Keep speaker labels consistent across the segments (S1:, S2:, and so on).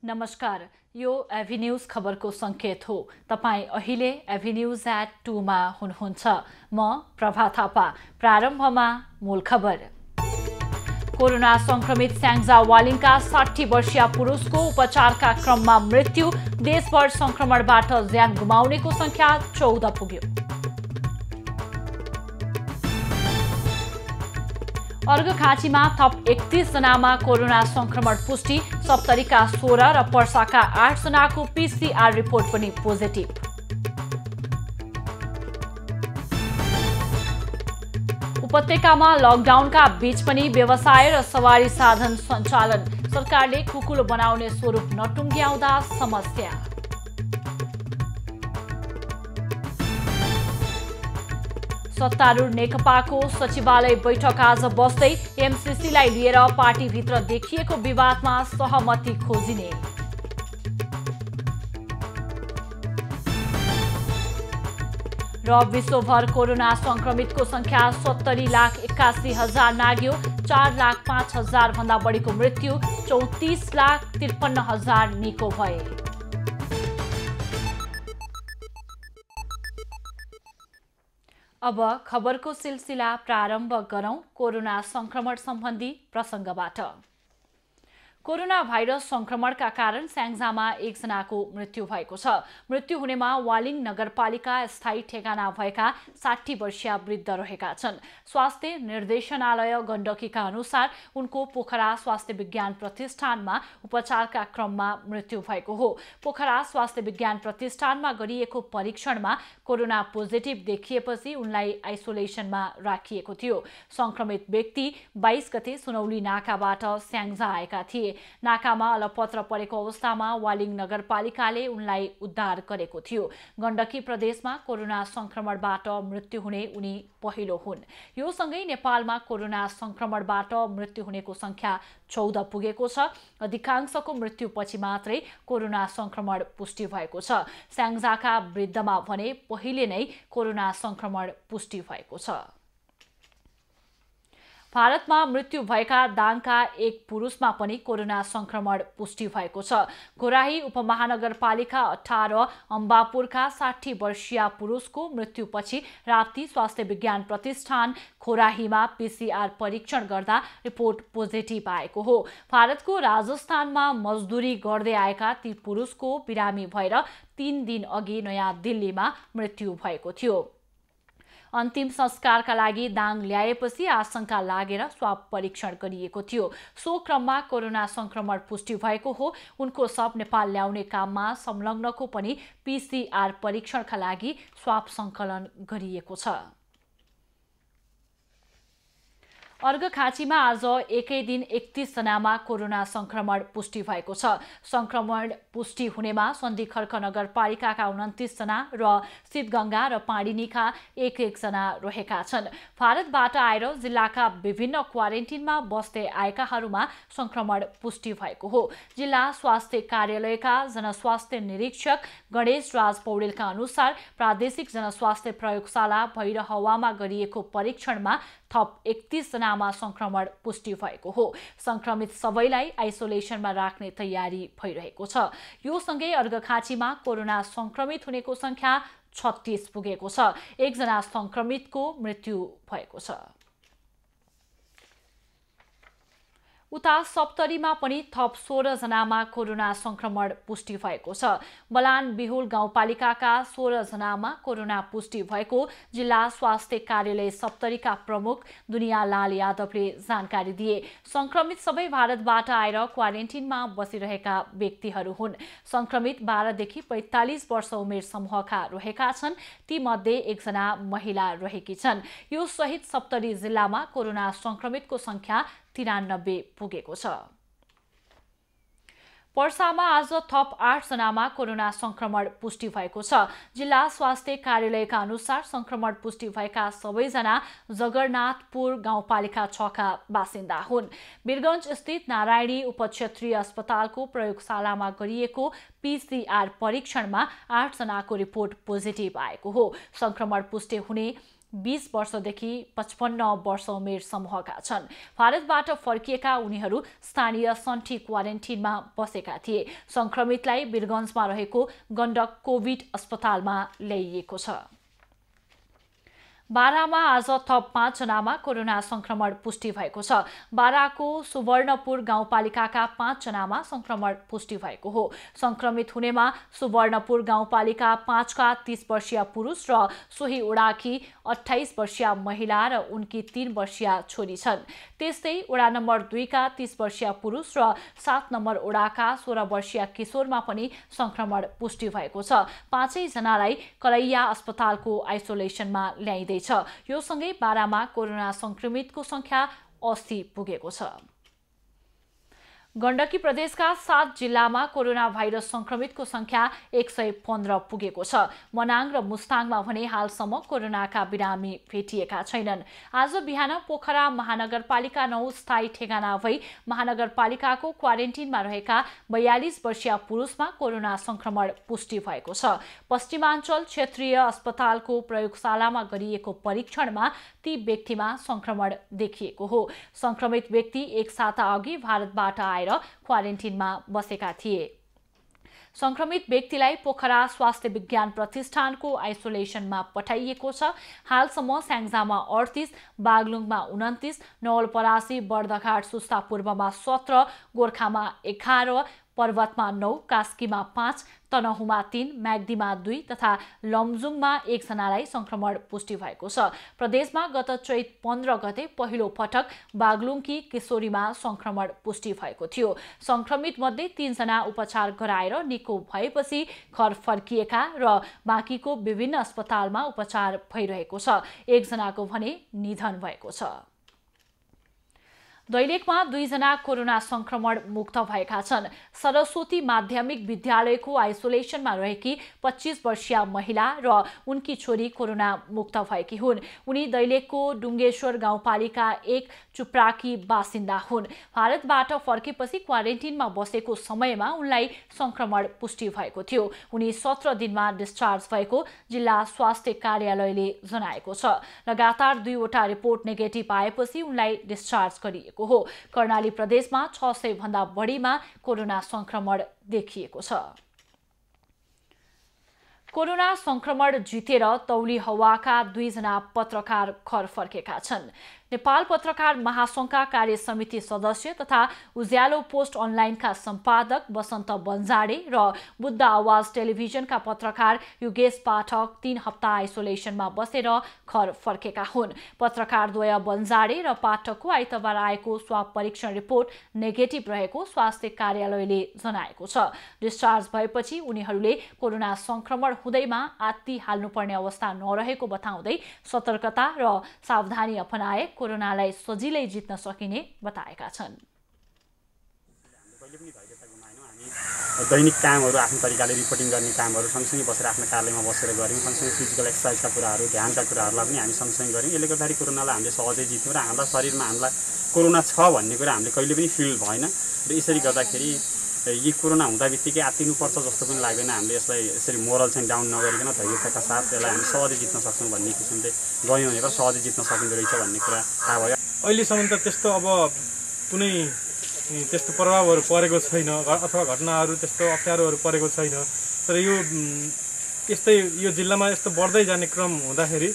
S1: नमस्कार, यो एभिन्यूज खबरको संकेत हो। तपाईं अहिले एभिन्यूज@2 मा हुनुहुन्छ। म प्रभा थापा। प्रारम्भमा मूल खबर। कोरोना संक्रमित स्याङ्जा वालिङका 60 वर्षीय पुरुषको उपचारका क्रममा मृत्यु। देशभर संक्रमणबाट ज्यान गुमाउनेको संख्या 14 पुग्यो। अर्घखाँचीमा थप 31 जनामा कोरोना संक्रमण पुष्टि। सप्तरीका 16 र पर्साका 8 जनाको PCR रिपोर्ट पनि पोजिटिभ। उपत्यकामा लकडाउनका बीच पनि व्यवसाय र सवारी साधन सञ्चालन। सरकारले खुकुलो बनाउने स्वरूप नटुङ्ग्याउँदा समस्या। सत्तारूढ नेकपाको सचिवालय बैठक आज बस्दै एमसीसीलाई लिएर पार्टीभित्र देखिएको विवादमा सहमति खोजिने। र विश्वभर कोरोना संक्रमितको संख्या 70,81,000 नाग्यो। 4,05,000 भन्दा बढीको मृत्यु। 34,53,000 निको भए। अब खबरको सिलसिला प्रारम्भ गरौं कोरोना संक्रमण सम्बन्धी प्रसंगबाट। कोरोना भाइरस संक्रमणका कारण स्याङ्जामा 1 जनाको मृत्यु भएको छ। मृत्यु हुनेमा वालिङ नगरपालिका स्थायी ठेगाना भएका 60 वर्षीय वृद्ध रहेका छन्। स्वास्थ्य निर्देशनालय गण्डकीका अनुसार उनको पोखरा स्वास्थ्य विज्ञान प्रतिष्ठानमा उपचारका क्रममा मृत्यु भएको हो। पोखरा स्वास्थ्य विज्ञान प्रतिष्ठानमा गरिएको परीक्षणमा कोरोना पोजिटिभ देखिएपछि उनलाई आइसोलेसनमा राखिएको थियो। संक्रमित व्यक्ति 22 गते सुनौली नाकाबाट स्याङ्जा आएका थिए। नाकामा अलपत्र परेको अवस्थामा वालिङ नगरपालिकाले उनलाई उद्धार गरेको थियो। गण्डकी प्रदेशमा कोरोना संक्रमणबाट मृत्यु हुने उनी पहिलो हुन्। यो सँगै नेपालमा कोरोना संक्रमणबाट मृत्यु हुनेको संख्या 14 पुगेको छ। अधिकांशको मृत्युपछि मात्रै कोरोना संक्रमण पुष्टि भएको छ। स्याङ्जाका वृद्धमा भने पहिले नै कोरोना संक्रमण पुष्टि भएको छ। भारतमा मृत्यु भएका दाङका एक पुरुषमा पनि कोरोना संक्रमण पुष्टि भएको छ। घोराही उपमहानगरपालिका 18 अम्बापुरका 60 वर्षीय पुरुषको मृत्युपछि राप्ती स्वास्थ्य विज्ञान प्रतिष्ठान घोराहीमा PCR परीक्षण गर्दा रिपोर्ट पोजिटिभ आएको हो। भारतको राजस्थानमा मजदुरी गर्दै आएका ती पुरुषको बिरामी भएर 3 दिन अघि नयाँ दिल्लीमा मृत्यु भएको थियो। अन्तिम संस्कारका लागि दाङ ल्याएपछि आशंका लागेर स्वाब परीक्षण गरिएको थियो। सो क्रममा कोरोना संक्रमण पुष्टि भएको हो। उनको शव नेपाल ल्याउने काममा संलग्नको पनि PCR परीक्षणका लागि स्वाब संकलन गरिएको छ। अर्घखाँचीमा आज एकै दिन 31 जनामा कोरोना संक्रमण पुष्टि भएको छ। संक्रमण पुष्टि हुनेमा सन्धि खर्क नगरपालिकाका 29 जना र सिद्धगंगा र पाणिनीका 1-1 जना रहेका छन्। भारतबाट आएर जिल्लाका विभिन्न क्वारेन्टिनमा बस्दै आएकाहरूमा संक्रमण पुष्टि भएको हो। जिल्ला स्वास्थ्य कार्यालयका जनस्वास्थ्य निरीक्षक गणेश राज पौडेलका अनुसार प्रादेशिक जनस्वास्थ्य प्रयोगशाला भैरहवामा गरिएको परीक्षणमा थप 31 जनामा संक्रमण पुष्टि भएको हो। संक्रमित सबैलाई आइसोलेसनमा राख्ने तयारी भइरहेको छ। यो सँगै अर्घखाँचीमा कोरोना संक्रमित हुनेको संख्या 36 पुगेको छ। 1 जना संक्रमितको मृत्यु भएको छ। उता सप्तरीमा पनि थप 16 जनामा कोरोना संक्रमण पुष्टि भएको छ। बलान बिहुल गाउँपालिकाका 16 जनामा कोरोना पुष्टि भएको जिल्ला स्वास्थ्य कार्यालय सप्तरीका प्रमुख दुनियालाल यादवले जानकारी दिए। संक्रमित सबै भारतबाट आएर क्वारेन्टिनमा बसिरहेका व्यक्तिहरू हुन्। संक्रमित 12 देखि 45 वर्ष उमेर समूहका रहेका छन्। ती मध्ये 1 जना महिला रहेकी छन्। यो सहित सप्तरी जिल्लामा कोरोना संक्रमितको संख्या 93 पुगेको छ। पर्सामा आज थप 8 जनामा कोरोना संक्रमण पुष्टि भएको छ। जिल्ला स्वास्थ्य कार्यालयका अनुसार संक्रमण पुष्टि भएका सबैजना जगन्नाथपुर गाउँपालिका 6 का बासिन्दा हुन्। वीरगञ्ज स्थित नारायणी उपक्षेत्रीय अस्पतालको प्रयोगशालामा गरिएको PCR परीक्षणमा 8 जनाको रिपोर्ट पोजिटिभ आएको हो। संक्रमण पुष्टि हुने 20 वर्षदेखि 55 वर्ष उमेर समूहका छन्। भारतबाट फर्किएका उनीहरू स्थानीय सन्ठी क्वारेन्टिनमा बसेका थिए। संक्रमितलाई वीरगञ्जमा रहेको गण्डक कोभिड अस्पतालमा ल्याइएको छ। बारामा आज थप 5 जनामा कोरोना संक्रमण पुष्टि भएको छ। बाराको सुवर्णपुर गाउँपालिकाका 5 जनामा संक्रमण पुष्टि भएको हो। संक्रमित हुनेमा सुवर्णपुर गाउँपालिका 5 का 30 वर्षीय पुरुष र सोही ओडाकी 28 वर्षीय महिला र उनकी 3 वर्षीय छोरी छन्। त्यस्तै ओडा नम्बर 2 का 30 वर्षीय पुरुष र 7 नम्बर ओडाका 16 वर्षीय किशोरमा पनि संक्रमण पुष्टि भएको छ। 5 जनालाई करैया अस्पतालको आइसोलेसनमा ल्याइँदै यो सँगै बारामा कोरोना संक्रमितको संख्या 80 पुगेको छ। गण्डकी प्रदेशका 7 जिल्लामा कोरोना भाइरस संक्रमितको संख्या 115 पुगेको छ। मनाङ र मुस्ताङमा भने हालसम्म कोरोनाका बिरामी भेटिएका छैनन्। आज बिहान पोखरा महानगरपालिका 9 स्थायी ठेगाना भई महानगरपालिकाको क्वारेन्टिनमा रहेका 42 वर्षीय पुरुषमा कोरोना संक्रमण पुष्टि भएको छ। पश्चिमाञ्चल क्षेत्रीय अस्पतालको प्रयोगशालामा गरिएको परीक्षणमा ती व्यक्तिमा संक्रमण देखिएको हो। संक्रमित व्यक्ति एक साता अघि भारतबाट आएर क्वारेन्टिनमा बसेका थिए। संक्रमित व्यक्तिलाई पोखरा स्वास्थ्य विज्ञान प्रतिष्ठानको आइसोलेसनमा पठाइएको छ। हालसम्म स्याङ्जामा 38, बागलुङमा 29, नवलपरासी, बर्दघाट, सुस्तापूर्वमा 17, गोर्खामा 11, पर्वतमा 9, कास्कीमा 5, तनहुमा 3, म्याग्दीमा 2 तथा लमजुङमा 1 जनालाई संक्रमण पुष्टि भएको छ। प्रदेशमा गत चैत 15 गते पहिलो पटक बागलुङकी किशोरीमा संक्रमण पुष्टि भएको थियो। संक्रमित मध्ये 3 जना उपचार गराएर निको भएपछि घर फर्किएका र बाँकीको विभिन्न अस्पतालमा उपचार भइरहेको छ। 1 जनाको भने निधन भएको छ। दैलेखमा 2 जना कोरोना संक्रमण मुक्त भएका छन्। सरस्वती माध्यमिक विद्यालयको आइसोलेसनमा रहेकी 25 वर्षीय महिला र उनकी छोरी कोरोना मुक्त भएकी हुन्। उनी दैलेखको डुङ्गेश्वर गाउँपालिका 1 चुप्राकी बासिन्दा हुन्। भारतबाट फर्केपछि क्वारेन्टिनमा बसेको समयमा उनलाई संक्रमण पुष्टि भएको थियो। उनी 17 दिनमा डिस्चार्ज भएको जिल्ला स्वास्थ्य कार्यालयले जनाएको छ। लगातार 2 वटा रिपोर्ट नेगेटिभ आएपछि उनलाई डिस्चार्ज गरिएको हो। कर्णाली प्रदेशमा 600 भन्दा बढीमा कोरोना संक्रमण देखिएको छ। कोरोना संक्रमण जितेर तौली हवाका 2 जना पत्रकार घर फर्केका छन्। नेपाल पत्रकार महासंघका कार्य समिति सदस्य तथा उज्यालो पोस्ट अनलाइनका सम्पादक वसन्त बन्जाडे र बुद्ध आवाज टेलिभिजनका पत्रकार युगेश पाठक 3 हप्ता आइसोलेसनमा बसेर घर फर्केका हुन्। पत्रकारद्वय बन्जाडे र पाठकको आइतबार आएको स्वाब परीक्षण रिपोर्ट नेगेटिभ रहेको स्वास्थ्य कार्यालयले जनाएको छ। डिस्चार्ज भएपछि उनीहरूले कोरोना संक्रमण हुँदैमा आत्ती हाल्नुपर्ने अवस्था नरहेको बताउँदै सतर्कता र सावधानी अपनाए कोरोनालाई सजिलै जित्न सकिने बताएका छन्।
S2: दैनिक कामहरू आफ्नो तरिकाले रिपोर्टिङ गर्ने कामहरू सँगसँगै बसेर आफ्नो कार्यालयमा बसेर गऱ्यौँ। सँगसँगै फिजिकल एक्सर्साइजका कुराहरू, ध्यानका कुराहरूलाई पनि हामी सँगसँगै गऱ्यौँ। यसले गर्दाखेरि कोरोनालाई हामीले सहजै जित्यौँ र हाम्रा शरीरमा हामीलाई कोरोना छ भन्ने कुरा हामीले कहिले पनि फिल भएन र यसरी गर्दाखेरि यी कोरोना हुँदा बित्तिकै आत्तिनुपर्छ जस्तो पनि लाग्दैन। हामीले यसलाई यसरी मोरल चाहिँ डाउन नगरिकन धैर्यताका साथ यसलाई हामी सहजै जित्न सक्छौँ भन्ने किसिमले गयौँ भनेर सहजै जित्न सकिँदो रहेछ भन्ने कुरा थाहा भयो।
S3: अहिलेसम्म त त्यस्तो अब कुनै त्यस्तो प्रभावहरू परेको छैन अथवा घटनाहरू त्यस्तो अप्ठ्यारोहरू परेको छैन। तर यो यस्तै यो जिल्लामा यस्तो बढ्दै जाने क्रम हुँदाखेरि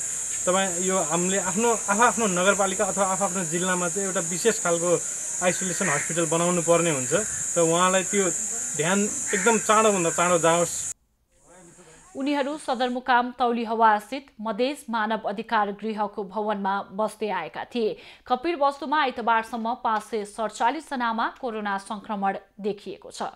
S3: यो हामीले आफ्नो नगरपालिका अथवा आफ्नो जिल्लामा चाहिँ एउटा विशेष खालको आइसोलेसन हस्पिटल बनाउनु पर्ने हुन्छ। र उहाँलाई त्यो ध्यान एकदम चाँडोभन्दा चाँडो जाओस्।
S1: उनीहरू सदरमुकाम तौलीहवा स्थित मधेस मानव अधिकार गृहको भवनमा बस्दै आएका थिए। कपिलवस्तुमा आइतबारसम्म 547 जनामा कोरोना संक्रमण देखिएको छ।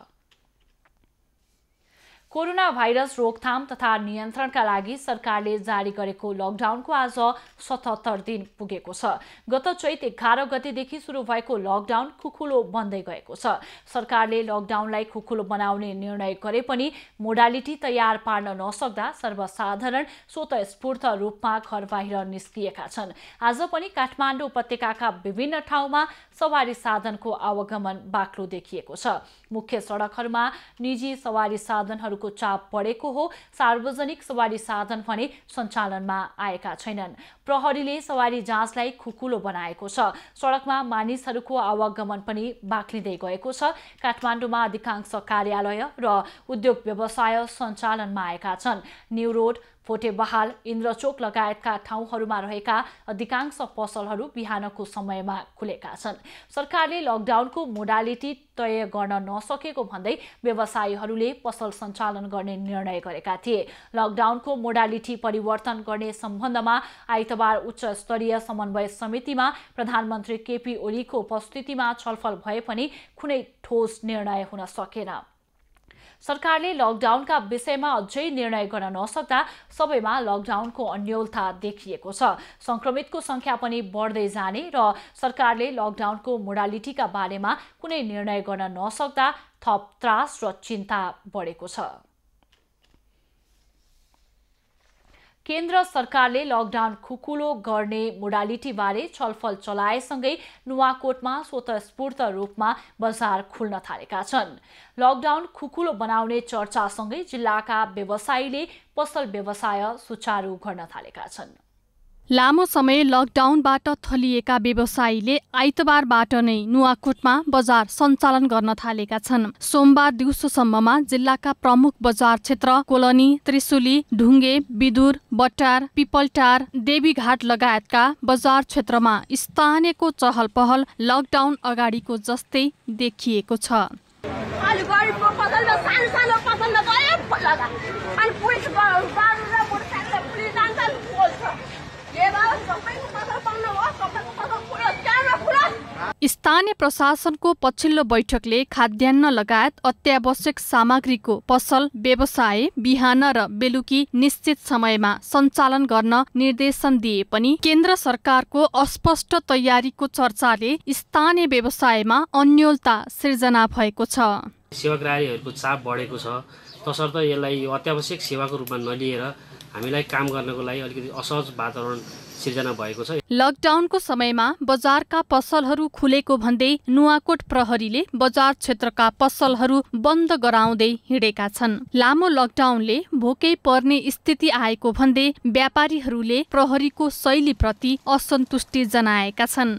S1: कोरोना भाइरस रोकथाम तथा नियन्त्रणका लागि सरकारले जारी गरेको लकडाउनको आज 77 दिन पुगेको छ। गत चैत 11 गतेदेखि सुरु भएको लकडाउन खुकुलो बन्दै गएको छ। सरकारले लकडाउनलाई खुकुलो बनाउने निर्णय गरे पनि मोडालिटी तयार पार्न नसक्दा सर्वसाधारण स्वतस्फूर्त रूपमा घर बाहिर निस्किएका छन्। आज पनि काठमाडौँ उपत्यकाका विभिन्न ठाउँमा सवारी साधनको आवागमन बाक्लो देखिएको छ। मुख्य सडकहरूमा निजी सवारी साधनहरूको लकडाउनको चाप बढेको हो। सार्वजनिक सवारी साधन भने सञ्चालनमा आएका छैनन्। प्रहरीले सवारी जाँचलाई खुकुलो बनाएको छ। सडकमा मानिसहरूको आवागमन पनि बाक्लिँदै गएको छ। काठमाडौँमा अधिकांश कार्यालय र उद्योग व्यवसाय सञ्चालनमा आएका छन्। न्यू रोड, फोटेबहाल, इन्द्रचोक लगायतका ठाउँहरूमा रहेका अधिकांश पसलहरू बिहानको समयमा खुलेका छन्। सरकारले लकडाउनको मोडालिटी तय गर्न नसकेको भन्दै व्यवसायीहरूले पसल सञ्चालन गर्ने निर्णय गरेका थिए। लकडाउनको मोडालिटी परिवर्तन गर्ने सम्बन्धमा आइतबार उच्च स्तरीय समन्वय समितिमा प्रधानमन्त्री केपी ओलीको उपस्थितिमा छलफल भए पनि कुनै ठोस निर्णय हुन सकेन। सरकारले लकडाउनका विषयमा अझै निर्णय गर्न नसक्दा सबैमा लकडाउनको अन्योलता देखिएको छ। संक्रमितको संख्या पनि बढ्दै जाने र सरकारले लकडाउनको मोडालिटीका बारेमा कुनै निर्णय गर्न नसक्दा थप त्रास र चिन्ता बढेको छ। केन्द्र सरकारले लकडाउन खुकुलो गर्ने मोडालिटीबारे छलफल चलाएसँगै नुवाकोटमा स्वतःस्फूर्त रूपमा बजार खुल्न थालेका छन्। लकडाउन खुकुलो बनाउने चर्चासँगै जिल्लाका व्यवसायीले पसल व्यवसाय सुचारू गर्न थालेका छन्। लामो समय लकडाउनबाट थलिएका व्यवसायीले आइतबारबाट नै नुवाकोटमा बजार सञ्चालन गर्न थालेका छन्। सोमबार दिउँसोसम्ममा जिल्लाका प्रमुख बजार क्षेत्र कोलनी, त्रिशुली, ढुङ्गे, बिदुर, बट्टार, पिपलटार, देवीघाट लगायतका बजार क्षेत्रमा स्थानीयको चहल पहल लकडाउन अगाडिको जस्तै देखिएको छ। स्थानीय प्रशासनको पछिल्लो बैठकले खाद्यान्न लगायत अत्यावश्यक सामग्रीको पसल व्यवसाय बिहान र बेलुकी निश्चित समयमा सञ्चालन गर्न निर्देशन दिए पनि केन्द्र सरकारको अस्पष्ट तयारीको चर्चाले स्थानीय व्यवसायमा अन्योलता सिर्जना भएको छ।
S4: सेवाग्राहीहरूको चाप बढेको छ, तसर्थ यसलाई यो अत्यावश्यक सेवाको रूपमा नलिएर हामीलाई काम गर्नको लागि अलिकति असहज वातावरण सिर्जना भएको छ।
S1: लकडाउनको समयमा बजारका पसलहरू खुलेको भन्दै नुवाकोट प्रहरीले बजार क्षेत्रका पसलहरू बन्द गराउँदै हिँडेका छन्। लामो लकडाउनले भोकै पर्ने स्थिति आएको भन्दै व्यापारीहरूले प्रहरीको शैलीप्रति असन्तुष्टि जनाएका छन्।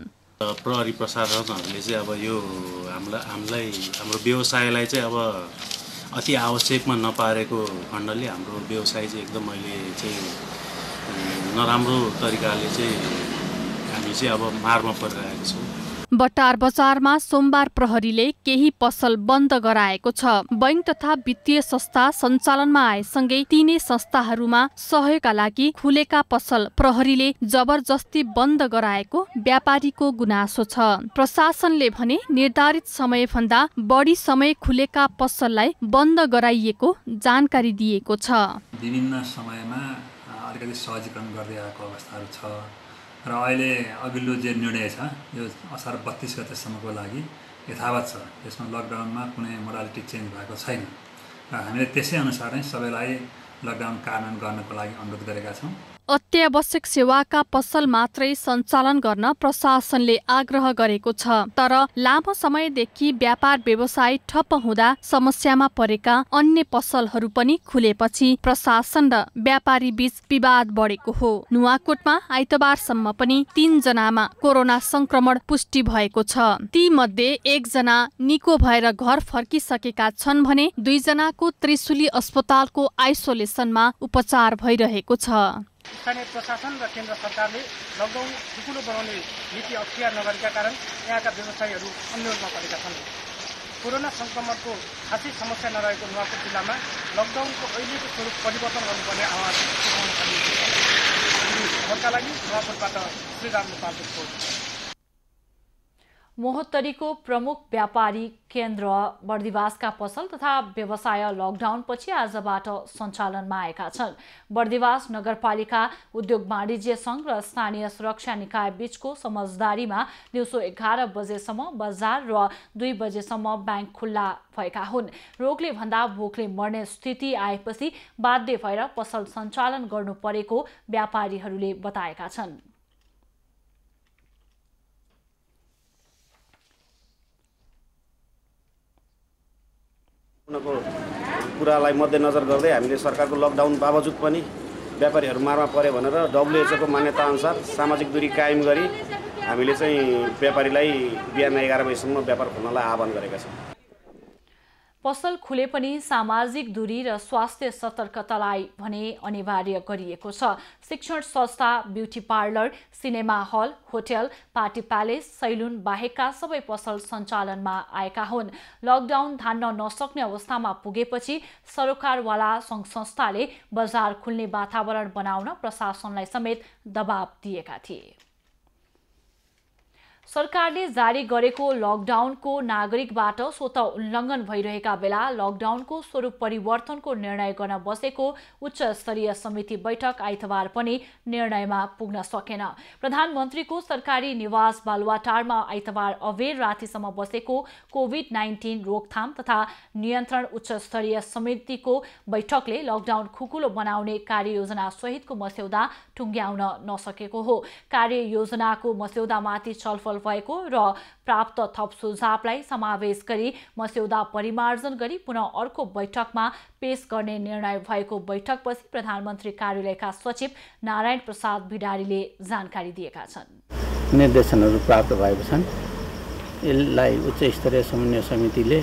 S5: प्रहरी प्रशासनहरूले चाहिँ अब यो हामीलाई हाम्रो व्यवसायलाई चाहिँ अब अति आवश्यकमा नपारेको खण्डले हाम्रो व्यवसाय चाहिँ एकदम अहिले चाहिँ नराम्रो तरिकाले चाहिँ हामी चाहिँ अब मारमा परिरहेको छौँ।
S1: बटार बजारमा सोमबार प्रहरीले केही पसल बन्द गराएको छ। बैंक तथा वित्तीय संस्था सञ्चालनमा आएसँगै तीनै संस्थाहरूमा सहयोगका लागि खुलेका पसल प्रहरीले जबरजस्ती बन्द गराएको व्यापारीको गुनासो छ। प्रशासनले भने निर्धारित समयभन्दा बढी समय खुलेका पसललाई बन्द गराइएको जानकारी दिएको छ।
S6: विभिन्न समयमा अलिकति सहजीकरण गर्दै आएको अवस्थाहरू छ र अहिले अघिल्लो जे निर्णय छ यो असार 32 गतेसम्मको लागि यथावत छ। यसमा लकडाउनमा कुनै मोडालिटी चेन्ज भएको छैन र हामीले त्यसै अनुसार नै सबैलाई लकडाउन कार्यान्वयन गर्नको लागि अनुरोध गरेका छौँ।
S1: अत्यावश्यक सेवाका पसल मात्रै सञ्चालन गर्न प्रशासनले आग्रह गरेको छ। तर लामो समयदेखि व्यापार व्यवसाय ठप्प हुँदा समस्यामा परेका अन्य पसलहरू पनि खुलेपछि प्रशासन र व्यापारी बीच विवाद बढेको हो। नुवाकोटमा आइतबारसम्म पनि 3 जनामा कोरोना संक्रमण पुष्टि भएको छ। ती मध्ये 1 जना निको भएर घर फर्किसकेका छन् भने 2 जनाको त्रिशुली अस्पतालको आइसोलेसनमा उपचार भइरहेको छ।
S3: स्थानीय प्रशासन र केन्द्र सरकारले लकडाउन खुकुलो बनाउने नीति अख्तियार नगरेका कारण यहाँका व्यवसायीहरू अन्योलमा परेका छन्। कोरोना संक्रमणको खासै समस्या नरहेको नुवाकोट जिल्लामा लकडाउनको अहिलेको स्वरूप परिवर्तन गर्नुपर्ने आवाज उठाउन थालिएको छ। भोटका लागि नुवाकोटबाट श्रीराम नेपालको रिपोर्ट।
S1: महोत्तरीको प्रमुख व्यापारी केन्द्र बर्दिवासका पसल तथा व्यवसाय लकडाउनपछि आजबाट सञ्चालनमा आएका छन्। बर्दिवास नगरपालिका उद्योग वाणिज्य संघ र स्थानीय सुरक्षा निकाय बीचको समझदारीमा दिउँसो 11 बजेसम्म बजार र 2 बजेसम्म ब्याङ्क खुल्ला भएका हुन्। रोगले भन्दा भोकले मर्ने स्थिति आएपछि बाध्य भएर पसल सञ्चालन गर्नु परेको व्यापारीहरूले बताएका छन्।
S2: उनको
S7: कुरालाई मध्यनजर गर्दै हामीले सरकारको लकडाउन बावजुद पनि व्यापारीहरू मारमा पर्यो भनेर WHO को मान्यताअनुसार सामाजिक दूरी कायम गरी हामीले चाहिँ व्यापारीलाई बिहान 11 बजेसम्म व्यापार खोल्नलाई आह्वान गरेका छौँ।
S1: पसल खुले पनि सामाजिक दूरी र स्वास्थ्य सतर्कतालाई भने अनिवार्य गरिएको छ। शिक्षण संस्था, beauty parlour, cinema hall, hotel, party palace, salon बाहेकका सबै पसल सञ्चालनमा आएका हुन्। लकडाउन धान्न नसक्ने अवस्थामा पुगेपछि सरोकारवाला सङ्घ संस्थाले बजार खुल्ने वातावरण बनाउन प्रशासनलाई समेत दबाब दिएका थिए। सरकारले जारी गरेको लकडाउनको नागरिकबाट स्वतः उल्लङ्घन भइरहेका बेला लकडाउनको स्वरूप परिवर्तनको निर्णय गर्न बसेको उच्च स्तरीय समिति बैठक आइतबार पनि निर्णयमा पुग्न सकेन। प्रधानमन्त्रीको सरकारी निवास बालुवाटारमा आइतबार अबेर रातिसम्म बसेको कोभिड-19 रोकथाम तथा नियन्त्रण उच्च स्तरीय समितिको बैठकले लकडाउन खुकुलो बनाउने कार्ययोजना सहितको मस्यौदा टुङ्ग्याउन नसकेको हो। कार्ययोजनाको मस्यौदामाथि छलफल भएको र प्राप्त थप सुझावलाई समावेश गरी मस्यौदा परिमार्जन गरी पुनः अर्को बैठकमा पेश गर्ने निर्णय भएको बैठकपछि प्रधानमन्त्री कार्यालयका सचिव नारायण प्रसाद भिडारीले जानकारी दिएका छन्।
S8: निर्देशनहरू प्राप्त भएको छन्। यसलाई उच्च स्तरीय समन्वय समितिले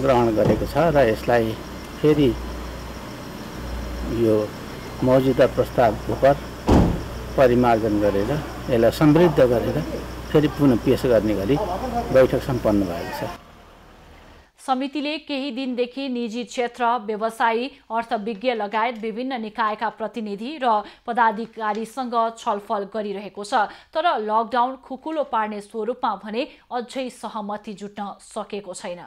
S8: ग्रहण गरेको छ र यसलाई फेरि यो मौजुदा प्रस्ताव उपर परिमार्जन गरेर यसलाई समृद्ध गरेर फेरि पुनः पेश गर्ने गरी बैठक सम्पन्न भएको छ।
S1: समितिले केही दिनदेखि निजी क्षेत्र, व्यवसायी, अर्थविज्ञ लगायत विभिन्न निकायका प्रतिनिधि र पदाधिकारीसँग छलफल गरिरहेको छ। तर लकडाउन खुकुलो पार्ने स्वरूपमा भने अझै सहमति जुट्न सकेको छैन।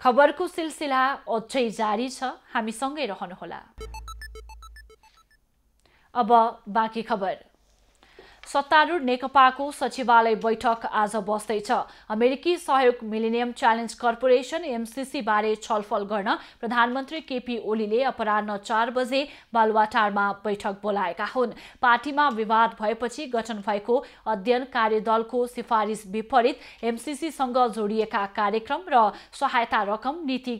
S1: खबरको सिलसिला अझै जारी छ, हामीसँगै रहनुहोला। अब बाँकी खबर। सत्तारूढ नेकपाको सचिवालय बैठक आज बस्दैछ। अमेरिकी सहयोग मिलेनियम च्यालेन्ज कर्पोरेसन एमसीसी बारे छलफल गर्न प्रधानमन्त्री केपी ओलीले अपराह्न 4 बजे बालुवाटारमा बैठक बोलाएका हुन्। पार्टीमा विवाद भएपछि गठन भएको अध्ययन कार्यदलको सिफारिस विपरीत एमसीसीसँग जोडिएका कार्यक्रम र सहायता रकम, नीति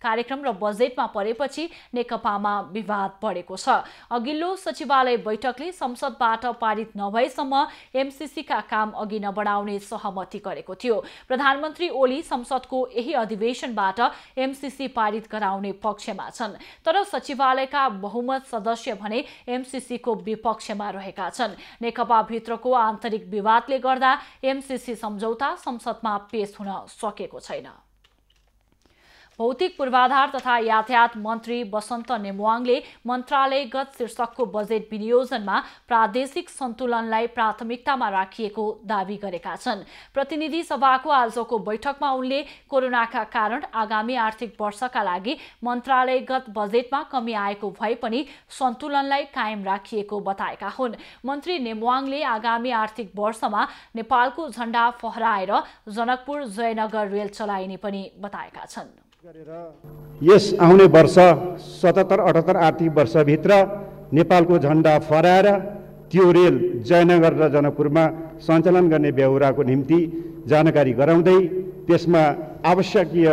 S1: कार्यक्रम र बजेटमा परेपछि नेकपामा विवाद बढेको छ। अघिल्लो सचिवालय बैठकले संसदबाट पारित नभएसम्म एमसीसीका काम अघि नबढाउने सहमति गरेको थियो। प्रधानमन्त्री ओली संसदको यही अधिवेशनबाट एमसीसी पारित गराउने पक्षमा छन्, तर सचिवालयका बहुमत सदस्य भने एमसीसीको विपक्षमा रहेका छन्। नेकपा भित्रको आन्तरिक विवादले गर्दा एमसीसी सम्झौता संसदमा पेश हुन सकेको छैन। भौतिक पूर्वाधार तथा यातायात मन्त्री बसन्त नेमुवाङले मन्त्रालयगत शीर्षकको बजेट विनियोजनमा प्रादेशिक सन्तुलनलाई प्राथमिकतामा राखिएको दावी गरेका छन्। प्रतिनिधि सभाको आजको बैठकमा उनले कोरोनाका कारण आगामी आर्थिक वर्षका लागि मन्त्रालयगत बजेटमा कमी आएको भए पनि सन्तुलनलाई कायम राखिएको बताएका हुन्। मन्त्री नेमुवाङले आगामी आर्थिक वर्षमा नेपालको झण्डा फहराएर जनकपुर जयनगर रेल चलाइने पनि बताएका छन्।
S9: यस आउने वर्ष 77-78 आर्थिक वर्षभित्र नेपालको झण्डा फहराएर त्यो रेल जयनगर र जनकपुरमा सञ्चालन गर्ने बेहोराको निम्ति जानकारी गराउँदै त्यसमा आवश्यकीय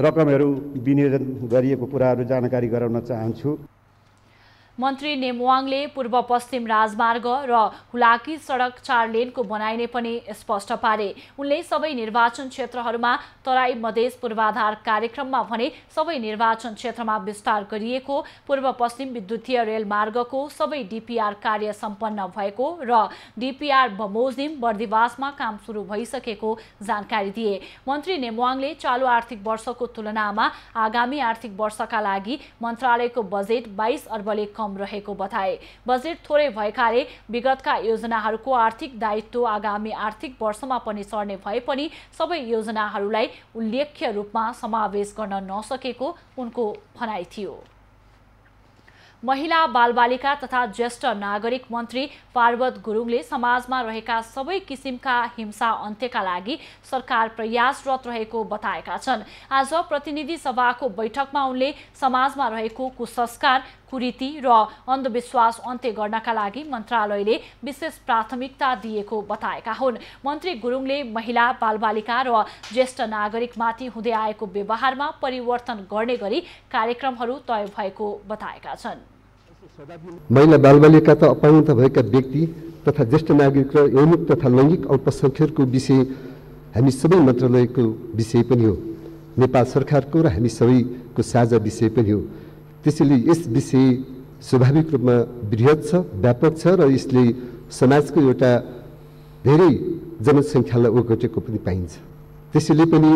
S9: रकमहरू विनियोजन गरिएको कुराहरू जानकारी गराउन चाहन्छु।
S1: मन्त्री नेमुवाङले पूर्व पश्चिम राजमार्ग र हुलाकी सडक 4 लेनको बनाइने पनि स्पष्ट पारे। उनले सबै निर्वाचन क्षेत्रहरूमा तराई मधेस पूर्वाधार कार्यक्रममा भने सबै निर्वाचन क्षेत्रमा विस्तार गरिएको, पूर्व पश्चिम विद्युतीय रेल मार्गको सबै डीपीआर कार्य सम्पन्न भएको र डीपीआर बमोजिम बर्दिवासमा काम सुरु भइसकेको जानकारी दिए। मन्त्री नेमुवाङले चालु आर्थिक वर्षको तुलनामा आगामी आर्थिक वर्षका लागि मन्त्रालयको बजेट 22 अर्बले रहेको बताए। बजेट थोरै भएकाले विगतका योजनाहरूको आर्थिक दायित्व आगामी आर्थिक वर्षमा पनि सर्ने भए पनि सबै योजनाहरूलाई उल्लेख्य रूपमा समावेश गर्न नसकेको उनको भनाइ थियो। महिला बालबालिका तथा ज्येष्ठ नागरिक मन्त्री पार्वत गुरुङले समाजमा रहेका सबै किसिमका हिंसा अन्त्यका लागि सरकार प्रयासरत रहेको बताएका छन्। आज प्रतिनिधि सभाको बैठकमा उनले समाजमा रहेको कुसंस्कार, कुरीति र अन्धविश्वास अन्त्य गर्नका लागि मन्त्रालयले विशेष प्राथमिकता दिएको बताएका हुन्। मन्त्री गुरुङले महिला, बालबालिका र ज्येष्ठ नागरिकमाथि हुँदै आएको व्यवहारमा परिवर्तन गर्ने गरी कार्यक्रमहरू तय भएको बताएका छन्।
S10: महिला, बालबालिका तथा अपाङ्गता भएका व्यक्ति तथा ज्येष्ठ नागरिक र यौनिक तथा लैङ्गिक अल्पसङ्ख्यकको विषय हामी सबै मन्त्रालयको विषय पनि हो, नेपाल सरकारको र हामी सबैको साझा विषय पनि हो। त्यसैले यस विषय स्वाभाविक रूपमा बृहत छ, व्यापक छ र यसले समाजको एउटा धेरै जनसङ्ख्यालाई ओगटेको पनि पाइन्छ। त्यसैले पनि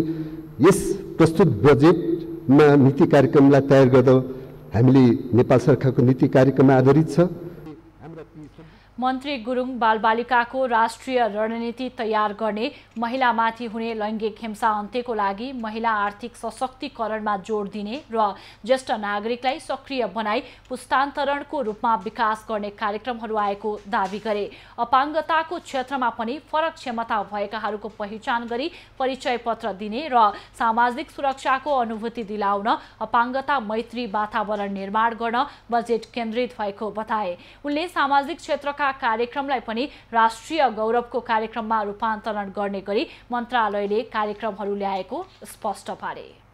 S10: यस प्रस्तुत बजेटमा नीति कार्यक्रमलाई तयार गर्दा हामीले नेपाल सरकारको नीति कार्यक्रममा आधारित छ।
S1: मन्त्री गुरुङ बालबालिकाको राष्ट्रिय रणनीति तयार गर्ने, महिलामाथि हुने लैङ्गिक हिंसा अन्त्यको लागि महिला आर्थिक सशक्तिकरणमा जोड दिने र ज्येष्ठ नागरिकलाई सक्रिय बनाई पुस्तान्तरणको रूपमा विकास गर्ने कार्यक्रमहरू आएको दावी गरे। अपाङ्गताको क्षेत्रमा पनि फरक क्षमता भएकाहरूको पहिचान गरी परिचय पत्र दिने र सामाजिक सुरक्षाको अनुभूति दिलाउन अपाङ्गता मैत्री वातावरण निर्माण गर्न बजेट केन्द्रित भएको बताए। उनले सामाजिक क्षेत्रका कार्यक्रमलाई पनि राष्ट्रिय गौरवको कार्यक्रममा रूपान्तरण गर्ने गरी मन्त्रालयले कार्यक्रमहरू ल्याएको स्पष्ट पारे।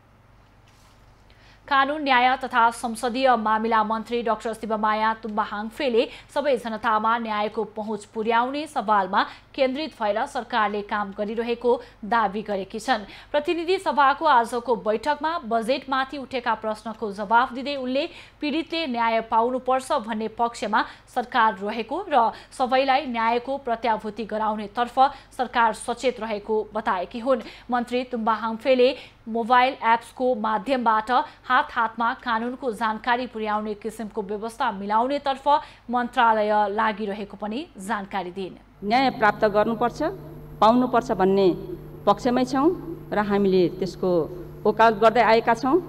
S1: कानुन, न्याय तथा संसदीय मामिला मन्त्री डाक्टर शिवमाया तुम्बाहाङफेले सबै जनतामा न्यायको पहुँच पुर्याउने सवालमा केन्द्रित भएर सरकारले काम गरिरहेको दावी गरेकी छन्। प्रतिनिधि सभाको आजको बैठकमा बजेटमाथि उठेका प्रश्नको जवाफ दिँदै उनले पीडितले न्याय पाउनुपर्छ भन्ने पक्षमा सरकार रहेको र सबैलाई न्यायको प्रत्याभूति गराउनेतर्फ सरकार सचेत रहेको बताएकी हुन्। मन्त्री तुम्बाहाङफेले मोबाइल एप्सको माध्यमबाट हात-हातमा कानुनको जानकारी पुर्याउने किसिमको व्यवस्था मिलाउनेतर्फ मन्त्रालय लागिरहेको पनि जानकारी दिइन्।
S11: न्याय प्राप्त गर्नुपर्छ, पाउनुपर्छ भन्ने पक्षमै छौँ र हामीले त्यसको वकालत गर्दै आएका छौँ।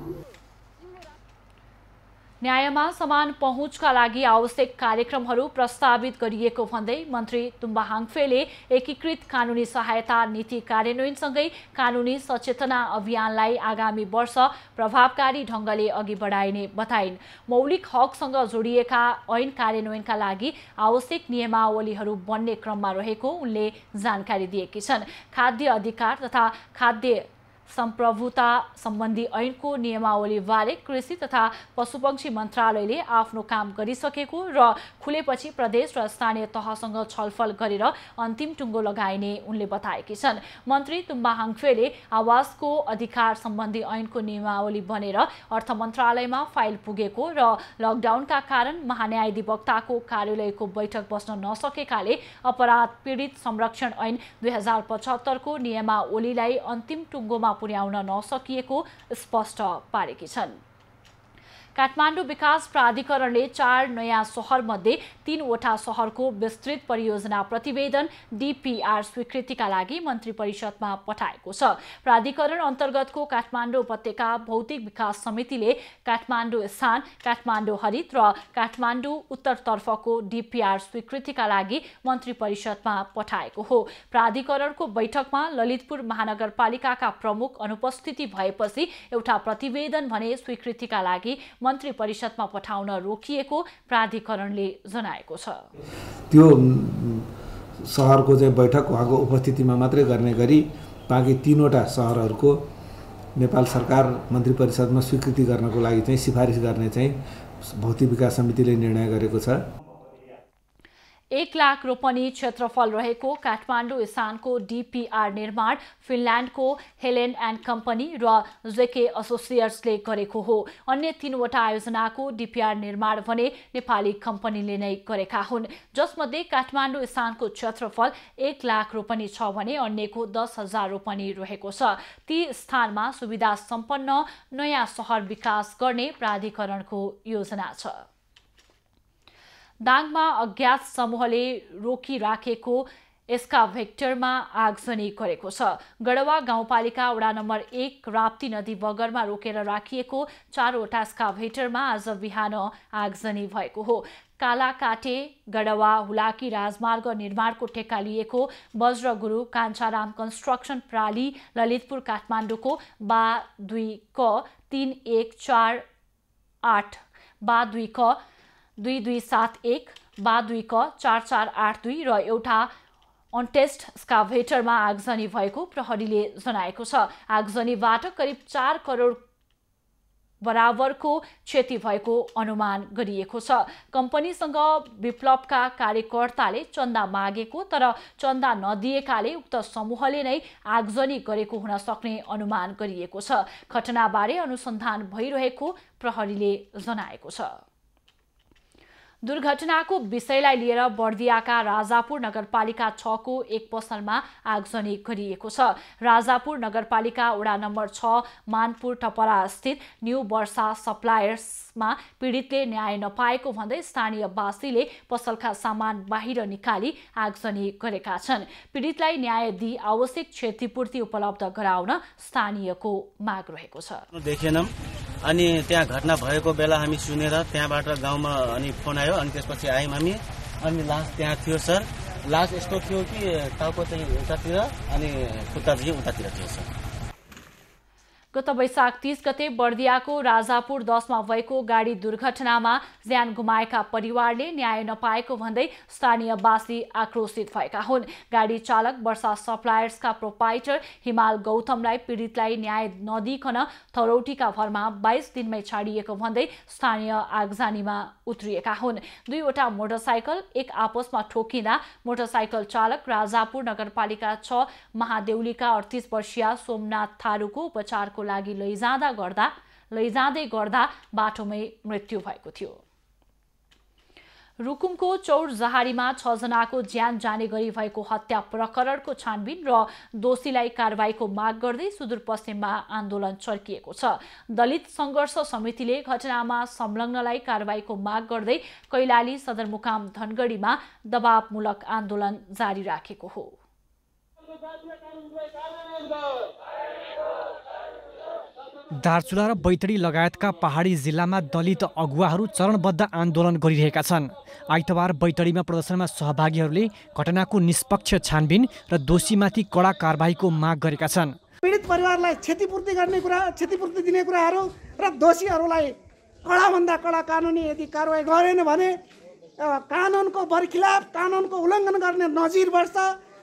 S1: न्यायमा समान पहुँचका लागि आवश्यक कार्यक्रमहरू प्रस्तावित गरिएको भन्दै मन्त्री तुम्बाहाङफेले एकीकृत कानुनी सहायता नीति कार्यान्वयनसँगै कानुनी सचेतना अभियानलाई आगामी वर्ष प्रभावकारी ढङ्गले अघि बढाइने बताइन्। मौलिक हकसँग जोडिएका ऐन कार्यान्वयनका लागि आवश्यक नियमावलीहरू बन्ने क्रममा रहेको उनले जानकारी दिएकी छन्। खाद्य अधिकार तथा खाद्य सम्प्रभुता सम्बन्धी ऐनको नियमावलीबारे कृषि तथा पशुपक्षी मन्त्रालयले आफ्नो काम गरिसकेको र खुलेपछि प्रदेश र स्थानीय तहसँग छलफल गरेर अन्तिम टुङ्गो लगाइने उनले बताएकी छन्। मन्त्री तुम्बाहाङफेले आवासको अधिकार सम्बन्धी ऐनको नियमावली बनेर अर्थ मन्त्रालयमा फाइल पुगेको र लकडाउनका कारण महान्यायाधिवक्ताको कार्यालयको बैठक बस्न नसकेकाले अपराध पीडित संरक्षण ऐन 2075 को नियमावलीलाई अन्तिम टुङ्गोमा पुर्याउन नसकिएको स्पष्ट पारेकी छन्। काठमाडौँ विकास प्राधिकरणले 4 नयाँ सहरमध्ये 3वटा सहरको विस्तृत परियोजना प्रतिवेदन DPR स्वीकृतिका लागि मन्त्री परिषदमा पठाएको छ। प्राधिकरण अन्तर्गतको काठमाडौँ उपत्यका भौतिक विकास समितिले काठमाडौँ स्थान, काठमाडौँ हरित र काठमाडौँ उत्तरतर्फको DPR स्वीकृतिका लागि मन्त्री परिषदमा पठाएको हो। प्राधिकरणको बैठकमा ललितपुर महानगरपालिकाका प्रमुख अनुपस्थिति भएपछि एउटा प्रतिवेदन भने स्वीकृतिका लागि मन्त्री परिषदमा पठाउन रोकिएको प्राधिकरणले जनाएको छ।
S12: त्यो सहरको चाहिँ बैठक उहाँको उपस्थितिमा मात्रै गर्ने गरी बाँकी 3वटा सहरहरूको नेपाल सरकार मन्त्री परिषदमा स्वीकृति गर्नको लागि चाहिँ सिफारिस गर्ने चाहिँ भौतिक विकास समितिले निर्णय गरेको छ।
S1: 1 लाख रोपनी क्षेत्रफल रहेको काठमाडौँ स्थानको DPR निर्माण फिनल्यान्डको हेलेन एन्ड कम्पनी र जेके एसोसिएट्सले गरेको हो। अन्य 3वटा आयोजनाको DPR निर्माण भने नेपाली कम्पनीले नै गरेका हुन्, जसमध्ये काठमाडौँ स्थानको क्षेत्रफल 1 लाख रोपनी छ भने अन्यको 10,000 रोपनी रहेको छ। ती स्थानमा सुविधा सम्पन्न नयाँ सहर विकास गर्ने प्राधिकरणको योजना छ। दाङमा अज्ञात समूहले रोकिराखेको एस्काभेक्टरमा आगजनी गरेको छ। गडवा गाउँपालिका वडा नम्बर 1 राप्ती नदी बगरमा रोकेर राखिएको 4वटा एस्काभेटरमा आज बिहान आगजनी भएको हो। कालाकाटे गडवा हुलाकी राजमार्ग निर्माणको ठेक्का लिएको वज्रगुरु कान्छाराम कन्स्ट्रक्सन प्राली ललितपुर काठमाडौँको बा 2 क 3148 बा 2 क 2271 बा 2 क 4482 र एउटा अनटेस्ट स्काभेटरमा आगजनी भएको प्रहरीले जनाएको छ। आगजनीबाट करिब 4 करोड बराबरको क्षति भएको अनुमान गरिएको छ। कम्पनीसँग विप्लवका कार्यकर्ताले चन्दा मागेको तर चन्दा नदिएकाले उक्त समूहले नै आगजनी गरेको हुन सक्ने अनुमान गरिएको छ। घटनाबारे अनुसन्धान भइरहेको प्रहरीले जनाएको छ। दुर्घटनाको विषयलाई लिएर बर्दियाका राजापुर नगरपालिका 6 को एक पसलमा आगजनी गरिएको छ। राजापुर नगरपालिका वडा नम्बर 6 मानपुर टपरा स्थित न्यू वर्षा सप्लायर्समा पीडितले न्याय नपाएको भन्दै स्थानीयवासीले पसलका सामान बाहिर निकाली आगजनी गरेका छन्। पीडितलाई न्याय दिई आवश्यक क्षतिपूर्ति उपलब्ध गराउन स्थानीयको माग रहेको छ।
S13: देखेनौं अनि त्यहाँ घटना भएको बेला हामी सुनेर त्यहाँबाट गाउँमा अनि फोन आयो अनि त्यसपछि आयौँ हामी अनि लास त्यहाँ थियो सर। लास यस्तो थियो कि टाउको चाहिँ उतातिर अनि खुट्टा चाहिँ उतातिर थियो सर।
S1: गत वैशाख 30 गते बर्दियाको राजापुर 10 मा भएको गाडी दुर्घटनामा ज्यान गुमाएका परिवारले न्याय नपाएको भन्दै स्थानीयवासी आक्रोशित भएका हुन्। गाडी चालक वर्षा सप्लायर्सका प्रोपाइटर हिमाल गौतमलाई पीडितलाई न्याय नदिइकन थरौटीका भरमा 22 दिनमै छाडिएको भन्दै स्थानीय आगजनीमा उत्रिएका हुन्। दुईवटा मोटरसाइकल एक आपसमा ठोकिँदा मोटरसाइकल चालक राजापुर नगरपालिका 6 महादेउलीका 38 वर्षीय सोमनाथ थारूको उपचारको लागि लैजाँदै गर्दा बाटोमै मृत्यु भएको थियो। रुकुमको चौरजहारीमा 6 जनाको ज्यान जाने गरी भएको हत्या प्रकरणको छानबिन र दोषीलाई कारबाहीको माग गर्दै सुदूरपश्चिममा आन्दोलन चर्किएको छ। दलित संघर्ष समितिले घटनामा संलग्नलाई कारबाहीको माग गर्दै कैलाली सदरमुकाम धनगढीमा दबावमूलक आन्दोलन जारी राखेको हो।
S14: दार्चुला र बैतडी लगायतका पहाडी जिल्लामा दलित अगुवाहरू चरणबद्ध आन्दोलन गरिरहेका छन्। आइतबार बैतडीमा प्रदर्शनमा सहभागीहरूले घटनाको निष्पक्ष छानबिन र दोषीमाथि कडा कारबाहीको माग गरेका छन्।
S15: पीडित परिवारलाई क्षतिपूर्ति दिने कुराहरू र दोषीहरूलाई कडाभन्दा कडा कानुनी यदि कारबाही गरेन भने कानुनको बरखिलाफ कानुनको उल्लङ्घन गर्ने नजिर बढ्छ।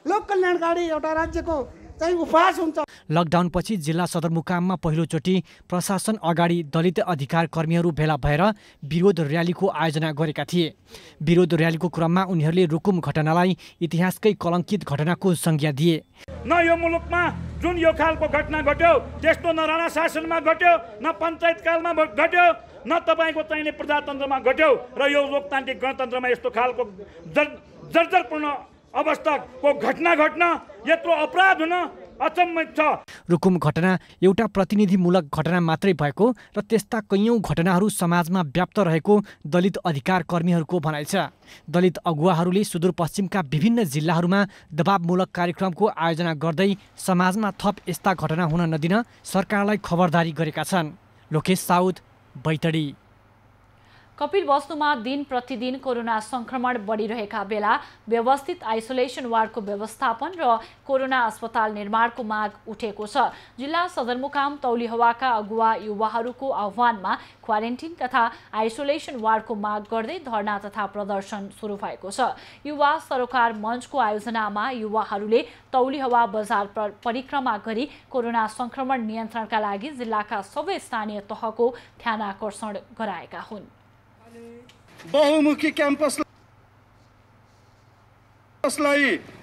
S15: लोक कल्याणकारी एउटा राज्यको चाहिँ उपहास हुन्छ।
S14: लकडाउनपछि जिल्ला सदरमुकाममा पहिलोचोटि प्रशासन अगाडि दलित अधिकार कर्मीहरू भेला भएर विरोध र्यालीको आयोजना गरेका थिए। विरोध र्यालीको क्रममा उनीहरूले रुकुम घटनालाई इतिहासकै कलङ्कित घटनाको संज्ञा दिए।
S16: न यो मुलुकमा जुन यो खालको घटना घट्यो त्यस्तो न राणा शासनमा घट्यो न पञ्चायतकालमा घट्यो न तपाईँको चाहिने प्रजातन्त्रमा घट्यो र यो लोकतान्त्रिक गणतन्त्रमा यस्तो खालको जर्जरपूर्ण अवस्थाको घटना घट्न यत्रो अपराध हुन अचम्मित छ।
S14: रुकुम घटना एउटा प्रतिनिधिमूलक घटना मात्रै भएको र त्यस्ता कैयौं घटनाहरू समाजमा व्याप्त रहेको दलित अधिकार कर्मीहरूको भनाइ छ। दलित अगुवाहरूले सुदूरपश्चिमका विभिन्न जिल्लाहरूमा दबावमूलक कार्यक्रमको आयोजना गर्दै समाजमा थप यस्ता घटना हुन नदिन सरकारलाई खबरदारी गरेका छन्। लोकेश साउद, बैतडी।
S1: कपिलवस्तुमा दिन प्रतिदिन कोरोना संक्रमण बढिरहेका बेला व्यवस्थित आइसोलेसन वार्डको व्यवस्थापन र कोरोना अस्पताल निर्माणको माग उठेको छ। जिल्ला सदरमुकाम तौलिहवाका अगुवा युवाहरूको आह्वानमा क्वारेन्टिन तथा आइसोलेसन वार्डको माग गर्दै धरना तथा प्रदर्शन सुरु भएको छ। युवा सरोकार मञ्चको आयोजनामा युवाहरूले तौलिहवा बजार परिक्रमा गरी कोरोना संक्रमण नियन्त्रणका लागि जिल्लाका सबै स्थानीय तहको ध्यानाकर्षण गराएका हुन्।
S17: बहुमुखी क्याम्पसलाई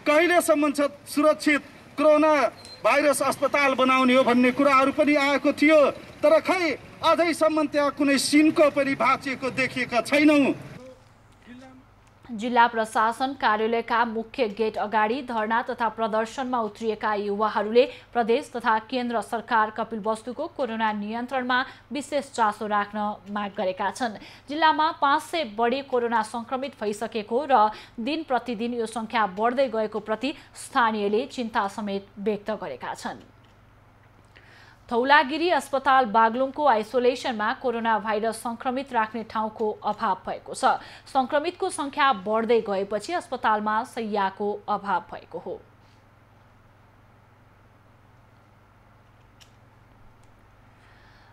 S17: कहिलेसम्म सुरक्षित कोरोना भाइरस अस्पताल बनाउने हो भन्ने कुराहरू पनि आएको थियो, तर खै अझैसम्म त्यहाँ कुनै सिनको पनि भाँचिएको देखिएका छैनौँ।
S1: जिल्ला प्रशासन कार्यालयका मुख्य गेट अगाडि धरना तथा प्रदर्शनमा उत्रिएका युवाहरूले प्रदेश तथा केन्द्र सरकार कपिलवस्तुको कोरोना नियन्त्रणमा विशेष चासो राख्न माग गरेका छन्। जिल्लामा 500 बढी कोरोना संक्रमित भइसकेको र दिन प्रतिदिन यो संख्या बढ्दै गएको प्रति स्थानीयले चिन्ता समेत व्यक्त गरेका छन्। धौलागिरी अस्पताल बागलुङको आइसोलेसनमा कोरोना भाइरस संक्रमित राख्ने ठाउँको अभाव भएको छ। संक्रमितको संख्या बढ्दै गएपछि अस्पतालमा शय्याको अभाव भएको हो।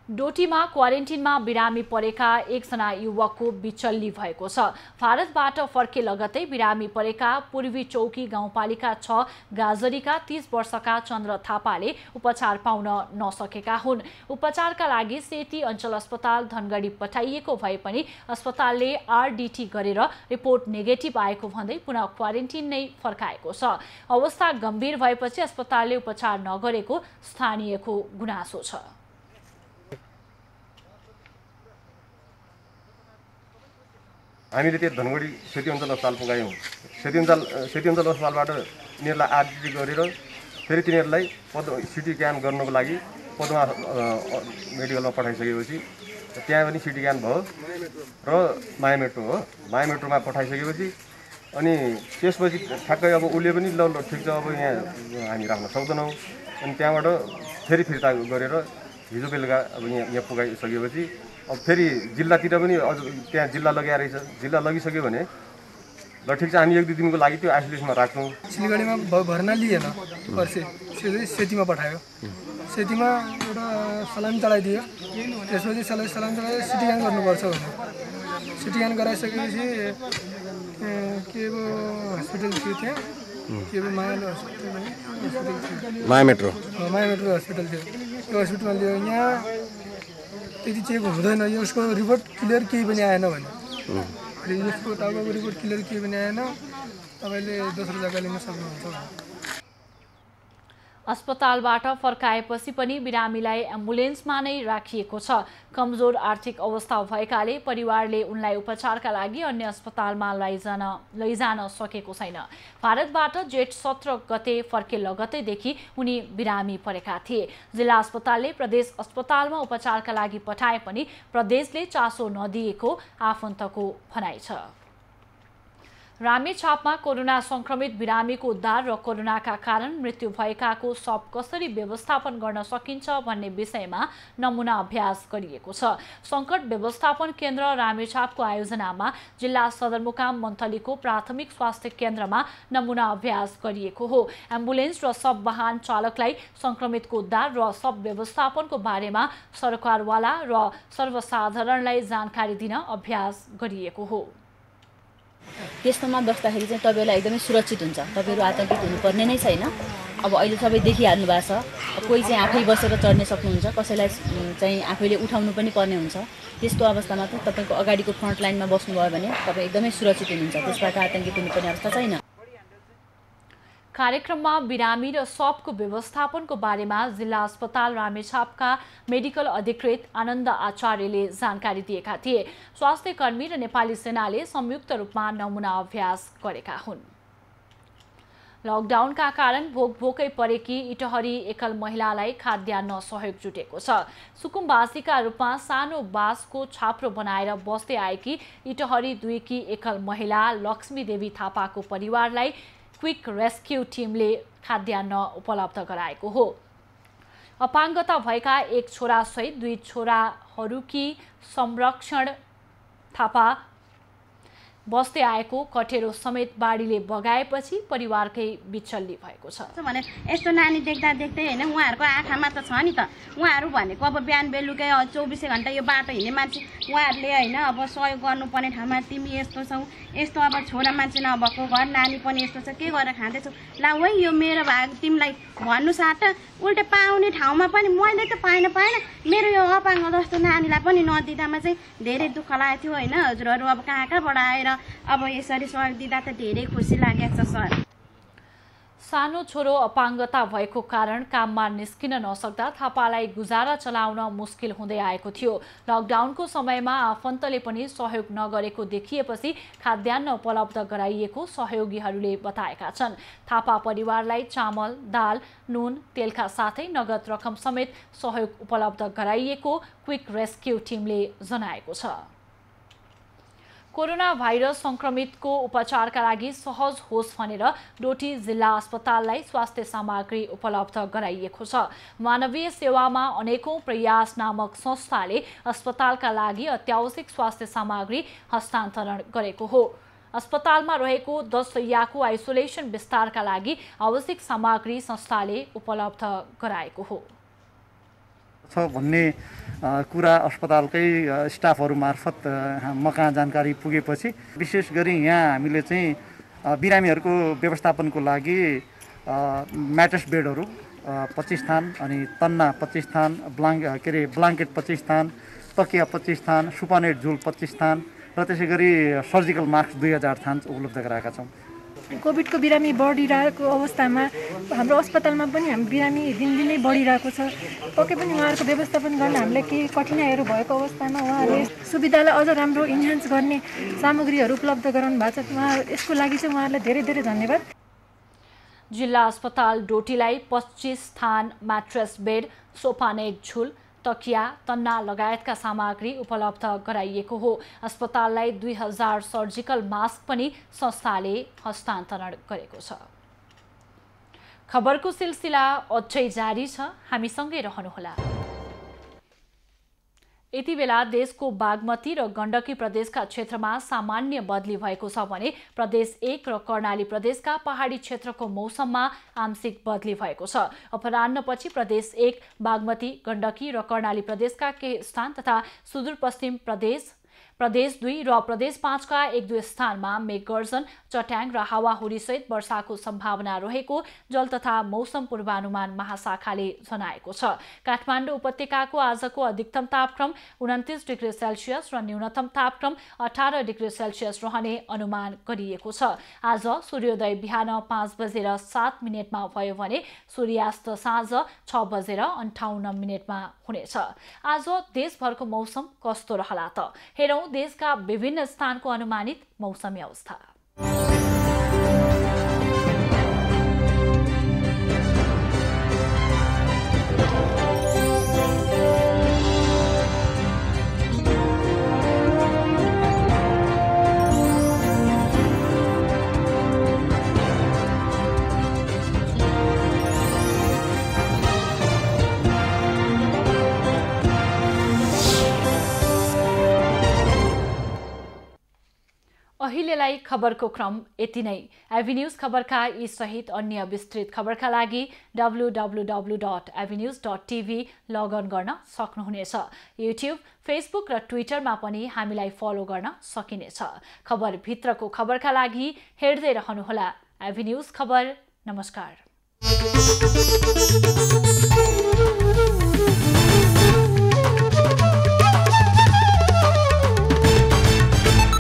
S1: डोटीमा क्वारेन्टिनमा बिरामी परेका एकजना युवकको बिचल्ली भएको छ। भारतबाट फर्के लगतै बिरामी परेका पूर्वी चौकी गाउँपालिका 6 गाजरीका 30 वर्षका चन्द्र थापाले उपचार पाउन नसकेका हुन्। उपचारका लागि सेती अञ्चल अस्पताल धनगढी पठाइएको भए पनि अस्पतालले आरडीटी गरेर रिपोर्ट नेगेटिभ आएको भन्दै पुनः क्वारेन्टिन नै फर्काएको छ। अवस्था गम्भीर भएपछि अस्पतालले उपचार नगरेको स्थानीयको गुनासो छ।
S18: हामीले त्यो धनगढी सेती अञ्चल अस्पताल पुगायौँ। सेती अञ्चल अस्पतालबाट यिनीहरूलाई आरडिटी गरेर फेरि तिनीहरूलाई सिटी स्क्यान गर्नको लागि पदमा मेडिकलमा पठाइसकेपछि त्यहाँ पनि सिटी स्क्यान भयो र माया मेट्रो हो, माया मेट्रोमा पठाइसकेपछि अनि त्यसपछि ठ्याक्कै अब उसले पनि ल ठिक छ अब यहाँ हामी राख्न सक्दैनौँ अनि त्यहाँबाट फेरि फिर्ता गरेर हिजो बेलुका अब यहाँ पुगाइसकेपछि अब फेरि जिल्लातिर पनि अझ त्यहाँ जिल्ला लगाएर रहेछ। जिल्ला लगिसक्यो भने ल ठिक छ हामी 1-2 दिनको लागि त्यो आइसोलेसनमा राख्छौँ।
S19: सिलगढीमा भर्ना लिएन, पर्से सेतीमा पठायो। सेतीमा एउटा सलामी चढाइदियो, त्यसपछि सलामी चढाएर सिटी स्क्यान गर्नुपर्छ भने सिटी स्क्यान गराइसकेपछि के पो हस्पिटल थियो त्यहाँ के पो माया मेट्रो हस्पिटल थियो। त्यो हस्पिटलमा लियो। यहाँ त्यति चेक हुँदैन, यसको रिपोर्ट क्लियर केही पनि आएन भने यसको टाउको रिपोर्ट क्लियर केही पनि आएन, तपाईँले दोस्रो जग्गा लिन सक्नुहुन्छ।
S1: अस्पतालबाट फर्काएपछि पनि बिरामीलाई एम्बुलेन्समा नै राखिएको छ। कमजोर आर्थिक अवस्था भएकाले परिवारले उनलाई उपचारका लागि अन्य अस्पतालमा लैजान सकेको छैन। भारतबाट जेठ 17 गते फर्के लगतैदेखि उनी बिरामी परेका थिए। जिल्ला अस्पतालले प्रदेश अस्पतालमा उपचारका लागि पठाए पनि प्रदेशले चासो नदिएको आफन्तको भनाइ छ। रामेछापमा कोरोना संक्रमित बिरामीको उद्धार र कोरोनाका कारण मृत्यु भएकाको शव कसरी व्यवस्थापन गर्न सकिन्छ भन्ने विषयमा नमुना अभ्यास गरिएको छ। संकट व्यवस्थापन केन्द्र रामेछापको आयोजनामा जिल्ला सदरमुकाम मन्थलीको प्राथमिक स्वास्थ्य केन्द्रमा नमुना अभ्यास गरिएको हो। एम्बुलेन्स र शव वाहन चालकलाई संक्रमितको उद्धार र शव व्यवस्थापनको बारेमा सरकारवाला र सर्वसाधारणलाई जानकारी दिन अभ्यास गरिएको हो।
S20: त्यस्तोमा बस्दाखेरि चाहिँ तपाईँलाई एकदमै सुरक्षित हुन्छ, तपाईँहरू आतंकित हुनुपर्ने नै छैन। अब अहिले सबै देखिहाल्नु भएको छ, कोही चाहिँ आफै बसेर चढ्न सक्नुहुन्छ, कसैलाई चाहिँ आफैले उठाउनु पनि पर्ने हुन्छ। त्यस्तो अवस्थामा त तपाईँको अगाडिको फ्रन्ट लाइनमा बस्नुभयो भने तपाईँ एकदमै सुरक्षित हुनुहुन्छ, त्यसबाट आतंकित हुनुपर्ने अवस्था छैन।
S1: कार्यक्रममा बिरामी र शवको व्यवस्थापनको बारेमा जिल्ला अस्पताल रामेछापका मेडिकल अधिकृत आनन्द आचार्यले जानकारी दिएका थिए। स्वास्थ्य कर्मी र नेपाली सेनाले संयुक्त रूपमा नमुना अभ्यास गरेका हुन्। लकडाउनका कारण भोकै परेकी इटहरी एकल महिलालाई खाद्यान्न सहयोग जुटेको छ। सुकुम्बासीका रूपमा सानो बाँसको छाप्रो बनाएर बस्दै आएकी इटहरी 2 की एकल महिला लक्ष्मी देवी थापाको परिवारलाई क्विक रेस्क्यू टिमले खाद्यान्न उपलब्ध गराएको हो। अपाङ्गता भएका 1 छोरा सहित 2 छोराहरूकी संरक्षण थापा बस्दै आएको कटेरो समेत बाढीले बगाएपछि परिवारकै बिचल्ली भएको छ
S21: भने यस्तो नानी देख्दा देख्दै हैन उहाँहरुको आँखामा त छ नि त। उहाँहरु भनेको अब बिहान बेलुकै 24 घण्टा यो बाटो हिँड्ने मान्छे, उहाँहरुले हैन अब सहयोग गर्नुपर्ने ठाउँमा तिमी यस्तो छौ, यस्तो अब छोरा मान्छे नभएको घर, नानी पनि यस्तो छ, के गरेर खाँदैछौ, ला वै यो मेरो भाग तिमीलाई भन्नु साथ उल्टे पाउने ठाउँमा पनि मैले त पाएन मेरो यो अपाङ्ग जस्तो नानीलाई पनि नदिँदामा चाहिँ धेरै दुःख लागेको थियो हैन। हजुरहरु अब कहाँबाट आएर अब यसरी सहयोग दिँदा त धेरै खुसी लागेको छ सर।
S1: सानो छोरो अपाङ्गता भएको कारण काममा निस्किन नसक्दा थापालाई गुजारा चलाउन मुस्किल हुँदै आएको थियो। लकडाउनको समयमा आफन्तले पनि सहयोग नगरेको देखिएपछि खाद्यान्न उपलब्ध गराइएको सहयोगीहरूले बताएका छन्। थापा परिवारलाई चामल, दाल, नुन, तेलका साथै नगद रकम समेत सहयोग उपलब्ध गराइएको क्विक रेस्क्यू टिमले जनाएको छ। कोरोना भाइरस संक्रमितको उपचारका लागि सहज होस् भनेर डोटी जिल्ला अस्पताललाई स्वास्थ्य सामग्री उपलब्ध गराइएको छ। मानवीय सेवामा अनेकौं प्रयास नामक संस्थाले अस्पतालका लागि अत्यावश्यक स्वास्थ्य सामग्री हस्तान्तरण गरेको हो। अस्पतालमा रहेको 10 शैय्याको आइसोलेसन विस्तारका लागि आवश्यक सामग्री संस्थाले उपलब्ध गराएको हो।
S4: छ भन्ने कुरा अस्पतालकै स्टाफहरू मार्फत म कहाँ जानकारी पुगेपछि विशेष गरी यहाँ हामीले चाहिँ बिरामीहरूको व्यवस्थापनको लागि म्याट्रेस बेडहरू 25 थान अनि तन्ना 25 थान ब्लाङ्केट 25 थान तकिया 25 थान सुपानेट झुल 25 थान र त्यसै गरी सर्जिकल मास्क 2000 थान उपलब्ध गराएका छौँ।
S19: कोभिडको बिरामी बढिरहेको अवस्थामा हाम्रो अस्पतालमा पनि हामी बिरामी दिनदिनै बढिरहेको छ। पक्कै पनि उहाँहरूको व्यवस्थापन गर्न हामीलाई केही कठिनाइहरू भएको अवस्थामा उहाँहरूले सुविधालाई अझ राम्रो इन्हान्स गर्ने सामग्रीहरू उपलब्ध गराउनु भएको छ। उहाँ यसको लागि चाहिँ उहाँहरूलाई धेरै धेरै धन्यवाद।
S1: जिल्ला अस्पताल डोटीलाई 25 थान म्याट्रेस बेड, सोफानेट झुल, तकिया, तन्ना लगायतका सामग्री उपलब्ध गराइएको हो। अस्पताललाई 2000 सर्जिकल मास्क पनि संस्थाले हस्तान्तरण गरेको छ। खबरको सिलसिला अझै जारी छ, हामीसँगै रहनुहोला। यति बेला देशको बागमती र गण्डकी प्रदेशका क्षेत्रमा सामान्य बदली भएको छ भने प्रदेश 1 र कर्णाली प्रदेशका पहाडी क्षेत्रको मौसममा आंशिक बदली भएको छ। अपराह्नपछि प्रदेश 1, बागमती, गण्डकी र कर्णाली प्रदेशका केही स्थान तथा सुदूरपश्चिम प्रदेश 2 र प्रदेश 5 का 1-2 स्थानमा मेघगर्जन, चट्याङ र हावाहुरी सहित वर्षाको सम्भावना रहेको जल तथा मौसम पूर्वानुमान महाशाखाले जनाएको छ। काठमाडौँ उपत्यकाको आजको अधिकतम तापक्रम 29 डिग्री सेल्सियस र न्यूनतम तापक्रम 18 डिग्री सेल्सियस रहने अनुमान गरिएको छ। आज सूर्योदय बिहान 5:07 भयो भने सूर्यास्त साँझ 6:58 हुनेछ। आज देशभरको मौसम कस्तो रहला त? हेरौं देशका विभिन्न स्थानको अनुमानित मौसमी अवस्था। अहिलेलाई खबरको क्रम यति नै। एभिन्यूज खबरका यी सहित अन्य विस्तृत खबरका लागि www.avenews.tv लगअन गर्न सक्नुहुनेछ। युट्युब, फेसबुक र ट्विटरमा पनि हामीलाई फलो गर्न सकिनेछ। खबर भित्रको खबरका लागि हेर्दै रहनुहोला एभिन्यूज खबर। नमस्कार।